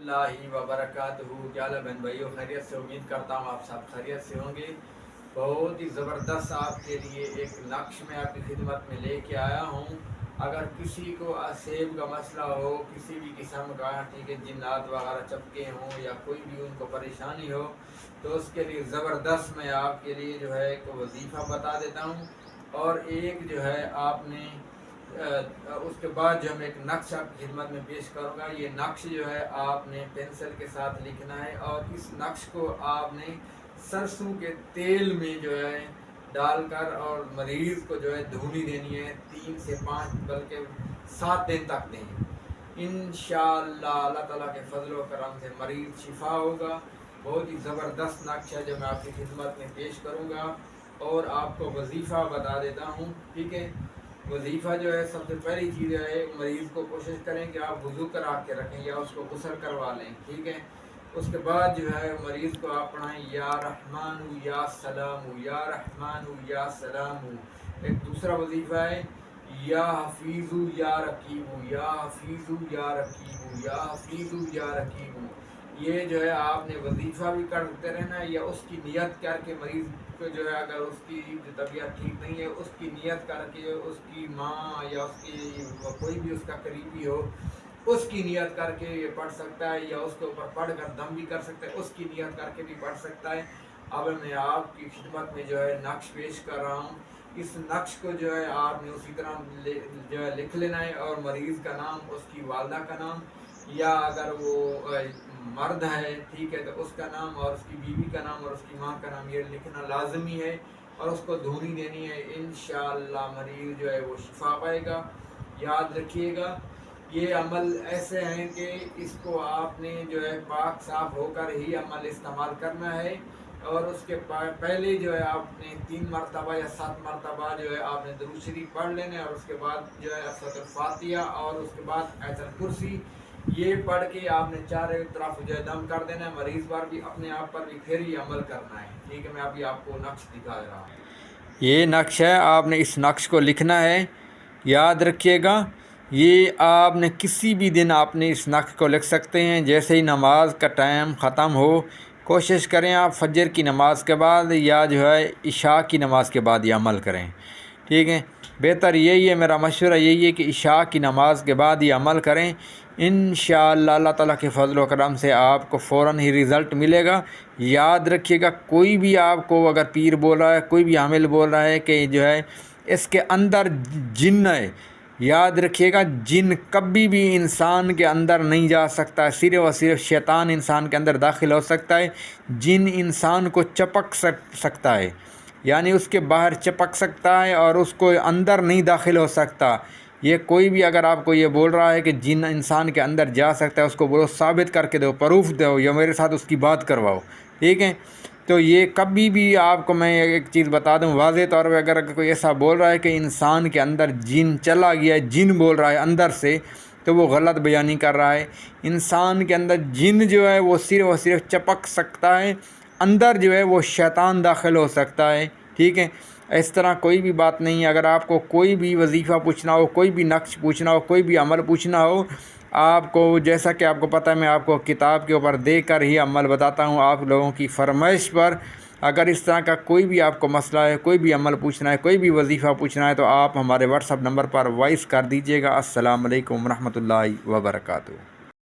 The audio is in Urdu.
اللہ وبرکاتہ۔ کیا حال ہے بہن بھائیو، خیریت سے؟ امید کرتا ہوں آپ سب خیریت سے ہوں گے۔ بہت ہی زبردست آپ کے لیے ایک نقش میں آپ کی خدمت میں لے کے آیا ہوں۔ اگر کسی کو سیب کا مسئلہ ہو، کسی بھی قسم کا ٹھیک ہے، جنات وغیرہ چپکے ہوں یا کوئی بھی ان کو پریشانی ہو، تو اس کے لیے زبردست میں آپ کے لیے جو ہے ایک وظیفہ بتا دیتا ہوں، اور ایک جو ہے آپ نے اس کے بعد جو میں ایک نقش آپ کی خدمت میں پیش کروں گا۔ یہ نقش جو ہے آپ نے پینسل کے ساتھ لکھنا ہے، اور اس نقش کو آپ نے سرسوں کے تیل میں جو ہے ڈال کر اور مریض کو جو ہے دھونی دینی ہے 3 سے 5 بلکہ 7 دن تک دیں۔ انشاءاللہ اللہ تعالیٰ کے فضل و کرم سے مریض شفا ہوگا۔ بہت ہی زبردست نقش ہے جو میں آپ کی خدمت میں پیش کروں گا، اور آپ کو وظیفہ بتا دیتا ہوں، ٹھیک ہے۔ وظیفہ جو ہے سب سے پہلی چیز ہے، مریض کو کوشش کریں کہ آپ وضو کرا کے رکھیں یا اس کو غسل کروا لیں، ٹھیک ہے۔ اس کے بعد جو ہے مریض کو آپ پڑھائیں یا رحمان یا سلام، یا رحمان یا سلام۔ ایک دوسرا وظیفہ ہے یا حفیظ یا رقیب، یا حفیظ یا رقیب، یا حفیظ یا رقیب۔ یہ جو ہے آپ نے وظیفہ بھی کرتے رہنا ہے، یا اس کی نیت کر کے مریض کو جو ہے اگر اس کی طبیعت ٹھیک نہیں ہے، اس کی نیت کر کے اس کی ماں یا اس کی کوئی بھی اس کا قریبی ہو، اس کی نیت کر کے یہ پڑھ سکتا ہے، یا اس کے اوپر پڑھ کر دم بھی کر سکتا ہے، اس کی نیت کر کے بھی پڑھ سکتا ہے۔ اب میں آپ کی خدمت میں جو ہے نقش پیش کر رہا ہوں۔ اس نقش کو جو ہے آپ نے اسی طرح جو ہے لکھ لینا ہے، اور مریض کا نام، اس کی والدہ کا نام، یا اگر وہ مرد ہے ٹھیک ہے تو اس کا نام، اور اس کی بیوی کا نام، اور اس کی ماں کا نام، یہ لکھنا لازمی ہے، اور اس کو دھونی دینی ہے۔ انشاءاللہ مریض جو ہے وہ شفا پائے گا۔ یاد رکھیے گا، یہ عمل ایسے ہیں کہ اس کو آپ نے جو ہے پاک صاف ہو کر ہی عمل استعمال کرنا ہے، اور اس کے پہلے جو ہے آپ نے 3 مرتبہ یا 7 مرتبہ جو ہے آپ نے درود شریف پڑھ لینا ہے، اور اس کے بعد جو ہے سورۃ الفاتحہ، اور اس کے بعد آیت الکرسی یہ پڑھ کے آپ نے چاروں طرف جو ہے دم کر دینا ہے۔ مریض پر بھی اپنے آپ پر بھی پھر یہ عمل کرنا ہے، ٹھیک ہے۔ میں ابھی آپ کو نقش دکھا رہا ہوں۔ یہ نقش ہے، آپ نے اس نقش کو لکھنا ہے، یاد رکھیے گا۔ یہ آپ نے کسی بھی دن آپ نے اس نقش کو لکھ سکتے ہیں، جیسے ہی نماز کا ٹائم ختم ہو، کوشش کریں آپ فجر کی نماز کے بعد یا جو ہے عشاء کی نماز کے بعد یہ عمل کریں، ٹھیک ہے۔ بہتر یہی ہے، میرا مشورہ یہی ہے کہ عشاء کی نماز کے بعد یہ عمل کریں۔ انشاءاللہ اللہ تعالیٰ کے فضل و کرم سے آپ کو فوراً ہی رزلٹ ملے گا۔ یاد رکھیے گا، کوئی بھی آپ کو اگر پیر بول رہا ہے، کوئی بھی عامل بول رہا ہے کہ جو ہے اس کے اندر جن ہے، یاد رکھیے گا جن کبھی بھی انسان کے اندر نہیں جا سکتا ہے، صرف اور صرف شیطان انسان کے اندر داخل ہو سکتا ہے۔ جن انسان کو چپک سکتا ہے، یعنی اس کے باہر چپک سکتا ہے اور اس کو اندر نہیں داخل ہو سکتا۔ یہ کوئی بھی اگر آپ کو یہ بول رہا ہے کہ جن انسان کے اندر جا سکتا ہے، اس کو بولو ثابت کر کے دو، پروف دو، یا میرے ساتھ اس کی بات کرواؤ، ٹھیک ہے۔ تو یہ کبھی بھی آپ کو میں ایک چیز بتا دوں واضح طور پہ، اگر کوئی ایسا بول رہا ہے کہ انسان کے اندر جن چلا گیا ہے، جن بول رہا ہے اندر سے، تو وہ غلط بیانی کر رہا ہے۔ انسان کے اندر جن جو ہے وہ صرف اور صرف چپک سکتا ہے، اندر جو ہے وہ شیطان داخل ہو سکتا ہے، ٹھیک ہے۔ اس طرح کوئی بھی بات نہیں ہے۔ اگر آپ کو کوئی بھی وظیفہ پوچھنا ہو، کوئی بھی نقش پوچھنا ہو، کوئی بھی عمل پوچھنا ہو، آپ کو جیسا کہ آپ کو پتہ ہے میں آپ کو کتاب کے اوپر دے کر ہی عمل بتاتا ہوں، آپ لوگوں کی فرمائش پر۔ اگر اس طرح کا کوئی بھی آپ کو مسئلہ ہے، کوئی بھی عمل پوچھنا ہے، کوئی بھی وظیفہ پوچھنا ہے، تو آپ ہمارے واٹس ایپ نمبر پر وائس کر دیجیے گا۔ السلام علیکم ورحمۃ اللہ وبرکاتہ۔